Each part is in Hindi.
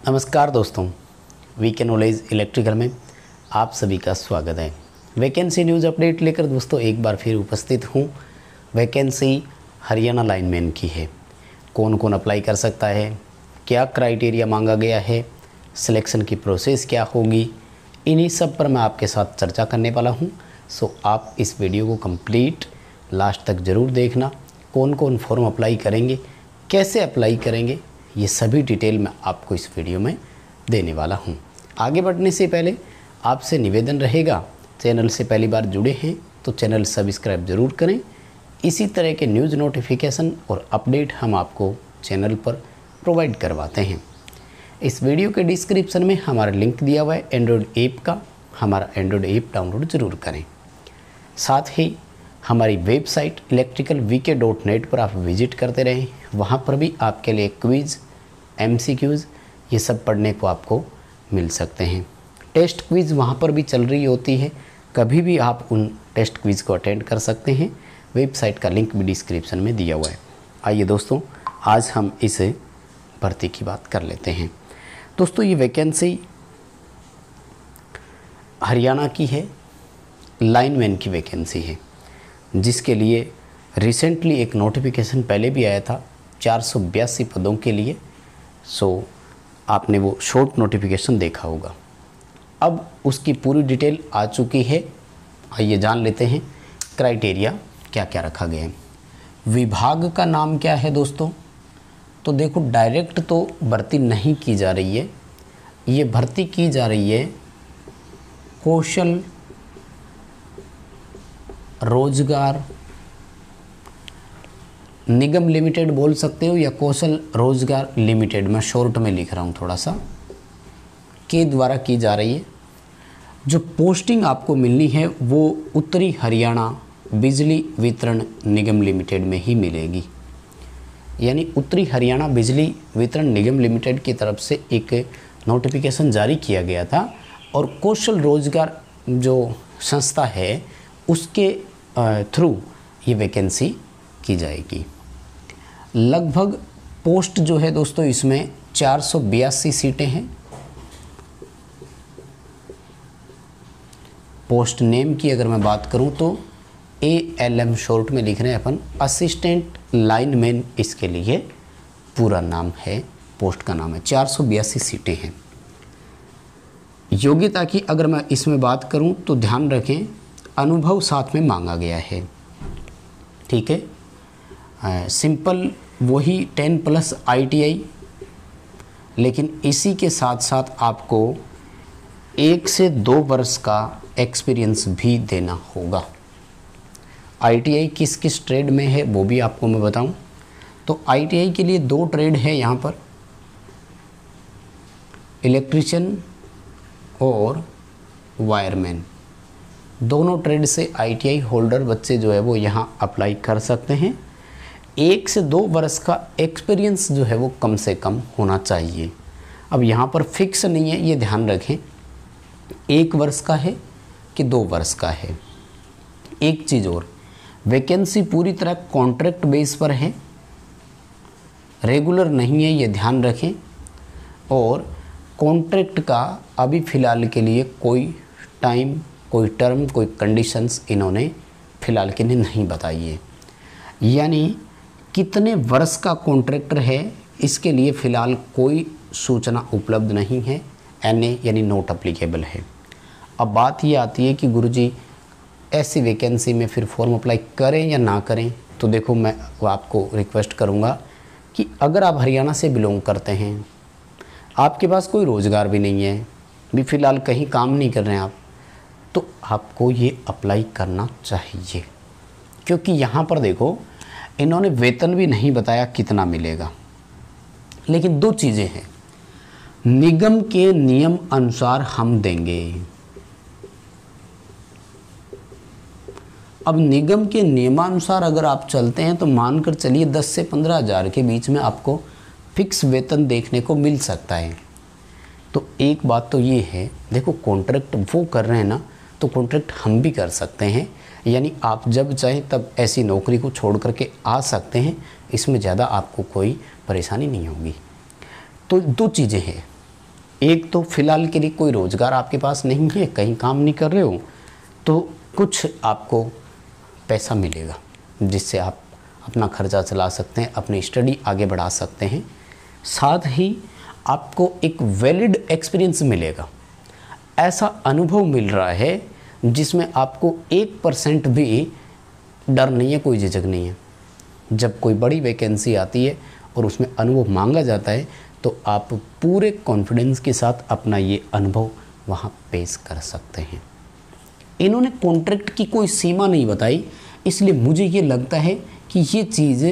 नमस्कार दोस्तों, वीके नॉलेज इलेक्ट्रिकल में आप सभी का स्वागत है। वैकेंसी न्यूज़ अपडेट लेकर दोस्तों एक बार फिर उपस्थित हूँ। वैकेंसी हरियाणा लाइनमैन की है। कौन कौन अप्लाई कर सकता है, क्या क्राइटेरिया मांगा गया है, सिलेक्शन की प्रोसेस क्या होगी, इन्हीं सब पर मैं आपके साथ चर्चा करने वाला हूँ। सो आप इस वीडियो को कंप्लीट लास्ट तक ज़रूर देखना। कौन कौन फॉर्म अप्लाई करेंगे, कैसे अप्लाई करेंगे, ये सभी डिटेल मैं आपको इस वीडियो में देने वाला हूँ। आगे बढ़ने से पहले आपसे निवेदन रहेगा, चैनल से पहली बार जुड़े हैं तो चैनल सब्सक्राइब ज़रूर करें। इसी तरह के न्यूज़ नोटिफिकेशन और अपडेट हम आपको चैनल पर प्रोवाइड करवाते हैं। इस वीडियो के डिस्क्रिप्शन में हमारा लिंक दिया हुआ है एंड्रॉयड ऐप का। हमारा एंड्रॉयड ऐप डाउनलोड ज़रूर करें। साथ ही हमारी वेबसाइट electricalvk.net पर आप विजिट करते रहें। वहाँ पर भी आपके लिए क्विज़, MCQs ये सब पढ़ने को आपको मिल सकते हैं। टेस्ट क्विज़ वहाँ पर भी चल रही होती है, कभी भी आप उन टेस्ट क्विज़ को अटेंड कर सकते हैं। वेबसाइट का लिंक भी डिस्क्रिप्शन में दिया हुआ है। आइए दोस्तों, आज हम इस भर्ती की बात कर लेते हैं। दोस्तों, ये वैकेंसी हरियाणा की है, लाइनमैन की वैकेंसी है, जिसके लिए रिसेंटली एक नोटिफिकेशन पहले भी आया था 482 पदों के लिए। सो आपने वो शॉर्ट नोटिफिकेशन देखा होगा। अब उसकी पूरी डिटेल आ चुकी है। आइए जान लेते हैं क्राइटेरिया क्या क्या रखा गया है। विभाग का नाम क्या है दोस्तों? तो देखो, डायरेक्ट तो भर्ती नहीं की जा रही है, ये भर्ती की जा रही है कौशल रोजगार निगम लिमिटेड बोल सकते हो, या कौशल रोजगार लिमिटेड, मैं शॉर्ट में लिख रहा हूँ थोड़ा सा, के द्वारा की जा रही है। जो पोस्टिंग आपको मिलनी है वो उत्तरी हरियाणा बिजली वितरण निगम लिमिटेड में ही मिलेगी। यानी उत्तरी हरियाणा बिजली वितरण निगम लिमिटेड की तरफ से एक नोटिफिकेशन जारी किया गया था और कौशल रोजगार जो संस्था है उसके थ्रू ये वैकेंसी की जाएगी। लगभग पोस्ट जो है दोस्तों इसमें 482 सीटें हैं। पोस्ट नेम की अगर मैं बात करूं तो ALM शॉर्ट में लिख रहे हैं अपन, असिस्टेंट लाइनमैन इसके लिए पूरा नाम है, पोस्ट का नाम है। 482 सीटें हैं। योग्यता की अगर मैं इसमें बात करूं तो ध्यान रखें, अनुभव साथ में मांगा गया है। ठीक है, सिंपल वही 10+ ITI, लेकिन इसी के साथ साथ आपको 1 से 2 वर्ष का एक्सपीरियंस भी देना होगा। ITI किस किस ट्रेड में है वो भी आपको मैं बताऊं तो ITI के लिए 2 ट्रेड है यहाँ पर, इलेक्ट्रीशियन और वायरमैन। दोनों ट्रेड से ITI होल्डर बच्चे जो है वो यहाँ अप्लाई कर सकते हैं। 1 से 2 वर्ष का एक्सपीरियंस जो है वो कम से कम होना चाहिए। अब यहाँ पर फिक्स नहीं है, ये ध्यान रखें 1 वर्ष का है कि 2 वर्ष का है। एक चीज़ और, वैकेंसी पूरी तरह कॉन्ट्रैक्ट बेस पर है, रेगुलर नहीं है, ये ध्यान रखें। और कॉन्ट्रैक्ट का अभी फ़िलहाल के लिए कोई टाइम, कोई टर्म, कोई कंडीशंस इन्होंने फ़िलहाल के लिए नहीं बताई है। यानी कितने वर्ष का कॉन्ट्रैक्टर है इसके लिए फ़िलहाल कोई सूचना उपलब्ध नहीं है। NA यानी नॉट अप्लीकेबल है। अब बात ये आती है कि गुरुजी ऐसी वैकेंसी में फिर फॉर्म अप्लाई करें या ना करें। तो देखो, मैं आपको रिक्वेस्ट करूँगा कि अगर आप हरियाणा से बिलोंग करते हैं, आपके पास कोई रोज़गार भी नहीं है, भी फ़िलहाल कहीं काम नहीं कर रहे हैं आप, तो आपको ये अप्लाई करना चाहिए। क्योंकि यहाँ पर देखो, इन्होंने वेतन भी नहीं बताया कितना मिलेगा, लेकिन 2 चीज़ें हैं, निगम के नियम अनुसार हम देंगे। अब निगम के नियमानुसार अगर आप चलते हैं तो मानकर चलिए 10 से 15 हज़ार के बीच में आपको फिक्स वेतन देखने को मिल सकता है। तो एक बात तो ये है, देखो कॉन्ट्रैक्ट वो कर रहे हैं ना, तो कॉन्ट्रैक्ट हम भी कर सकते हैं। यानी आप जब चाहें तब ऐसी नौकरी को छोड़ करके आ सकते हैं, इसमें ज़्यादा आपको कोई परेशानी नहीं होगी। तो 2 चीज़ें हैं, एक तो फिलहाल के लिए कोई रोज़गार आपके पास नहीं है, कहीं काम नहीं कर रहे हो, तो कुछ आपको पैसा मिलेगा जिससे आप अपना खर्चा चला सकते हैं, अपनी स्टडी आगे बढ़ा सकते हैं। साथ ही आपको एक वैलिड एक्सपीरियंस मिलेगा, ऐसा अनुभव मिल रहा है जिसमें आपको 1% भी डर नहीं है, कोई झिझक नहीं है। जब कोई बड़ी वैकेंसी आती है और उसमें अनुभव मांगा जाता है तो आप पूरे कॉन्फिडेंस के साथ अपना ये अनुभव वहाँ पेश कर सकते हैं। इन्होंने कॉन्ट्रैक्ट की कोई सीमा नहीं बताई, इसलिए मुझे ये लगता है कि ये चीज़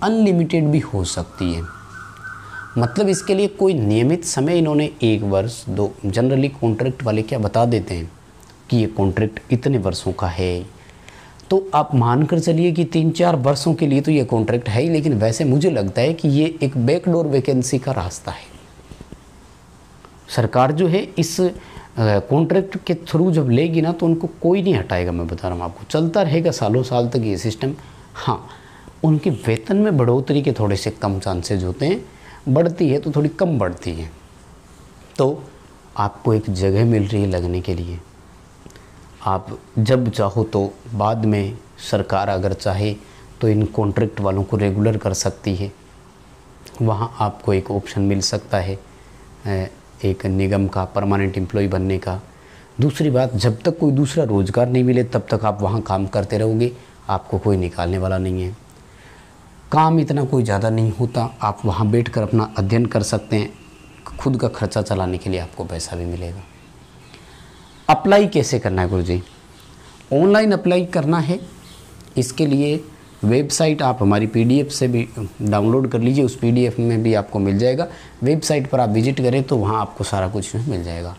अनलिमिटेड भी हो सकती है। मतलब इसके लिए कोई नियमित समय इन्होंने 1 वर्ष 2, जनरली कॉन्ट्रैक्ट वाले क्या बता देते हैं कि ये कॉन्ट्रैक्ट इतने वर्षों का है, तो आप मान कर चलिए कि 3-4 वर्षों के लिए तो ये कॉन्ट्रैक्ट है ही। लेकिन वैसे मुझे लगता है कि ये एक बैकडोर वैकेंसी का रास्ता है। सरकार जो है इस कॉन्ट्रैक्ट के थ्रू जब लेगी ना तो उनको कोई नहीं हटाएगा, मैं बता रहा हूँ आपको, चलता रहेगा सालों साल तक ये सिस्टम। हाँ, उनके वेतन में बढ़ोतरी के थोड़े से कम चांसेज होते हैं, बढ़ती है तो थोड़ी कम बढ़ती है। तो आपको एक जगह मिल रही है लगने के लिए, आप जब चाहो तो बाद में सरकार अगर चाहे तो इन कॉन्ट्रैक्ट वालों को रेगुलर कर सकती है। वहाँ आपको एक ऑप्शन मिल सकता है एक निगम का परमानेंट एम्प्लॉय बनने का। दूसरी बात, जब तक कोई दूसरा रोज़गार नहीं मिले तब तक आप वहाँ काम करते रहोगे, आपको कोई निकालने वाला नहीं है। काम इतना कोई ज़्यादा नहीं होता, आप वहाँ बैठकर अपना अध्ययन कर सकते हैं, खुद का खर्चा चलाने के लिए आपको पैसा भी मिलेगा। अप्लाई कैसे करना है गुरुजी? ऑनलाइन अप्लाई करना है। इसके लिए वेबसाइट आप हमारी PDF से भी डाउनलोड कर लीजिए, उस PDF में भी आपको मिल जाएगा। वेबसाइट पर आप विजिट करें तो वहाँ आपको सारा कुछ मिल जाएगा।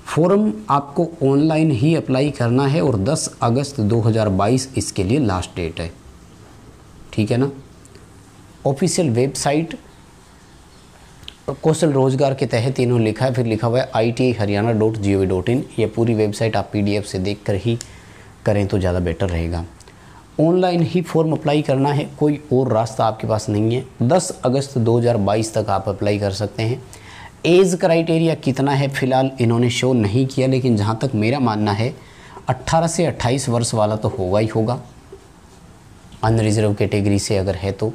फॉर्म आपको ऑनलाइन ही अप्लाई करना है और 10 अगस्त 2022 इसके लिए लास्ट डेट है, ठीक है ना। ऑफिशियल वेबसाइट कौशल रोजगार के तहत इन्होंने लिखा है, फिर लिखा हुआ है ITI-haryana.gov.in। ये पूरी वेबसाइट आप PDF से देख कर ही करें तो ज़्यादा बेटर रहेगा। ऑनलाइन ही फॉर्म अप्लाई करना है, कोई और रास्ता आपके पास नहीं है। 10 अगस्त 2022 तक आप अप्लाई कर सकते हैं। एज क्राइटेरिया कितना है फ़िलहाल इन्होंने शो नहीं किया, लेकिन जहाँ तक मेरा मानना है 18 से 28 वर्ष वाला तो होगा ही होगा। अनरिजर्व कैटेगरी से अगर है तो,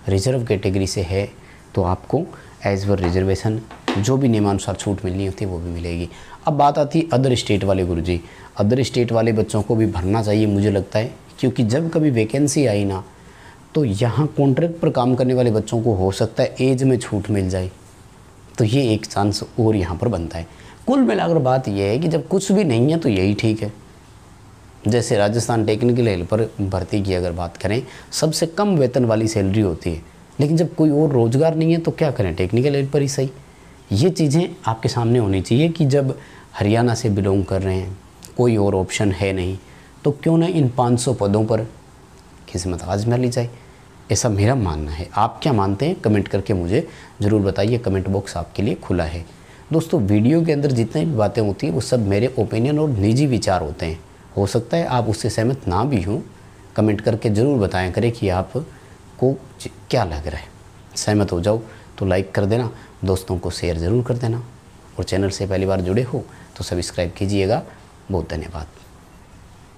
रिजर्व कैटेगरी से है तो आपको एज पर रिजर्वेशन जो भी नियमानुसार छूट मिलनी होती है वो भी मिलेगी। अब बात आती है अदर स्टेट वाले गुरुजी। अदर स्टेट वाले बच्चों को भी भरना चाहिए मुझे लगता है, क्योंकि जब कभी वैकेंसी आई ना तो यहाँ कॉन्ट्रैक्ट पर काम करने वाले बच्चों को हो सकता है एज में छूट मिल जाए, तो ये एक चांस और यहाँ पर बनता है। कुल मिलाकर बात यह है कि जब कुछ भी नहीं है तो यही ठीक है। जैसे राजस्थान टेक्निकल हेल्पर भर्ती की अगर बात करें, सबसे कम वेतन वाली सैलरी होती है, लेकिन जब कोई और रोज़गार नहीं है तो क्या करें, टेक्निकल हेल्पर ही सही। ये चीज़ें आपके सामने होनी चाहिए कि जब हरियाणा से बिलोंग कर रहे हैं, कोई और ऑप्शन है नहीं, तो क्यों ना इन 500 पदों पर किस्मत आजमा ली जाए, ऐसा मेरा मानना है। आप क्या मानते हैं कमेंट करके मुझे ज़रूर बताइए, कमेंट बॉक्स आपके लिए खुला है। दोस्तों, वीडियो के अंदर जितनी भी बातें होती हैं वो सब मेरे ओपिनियन और निजी विचार होते हैं। हो सकता है आप उससे सहमत ना भी हों, कमेंट करके ज़रूर बताया करें कि आपको क्या लग रहा है। सहमत हो जाओ तो लाइक कर देना, दोस्तों को शेयर ज़रूर कर देना, और चैनल से पहली बार जुड़े हो तो सब्सक्राइब कीजिएगा। बहुत धन्यवाद।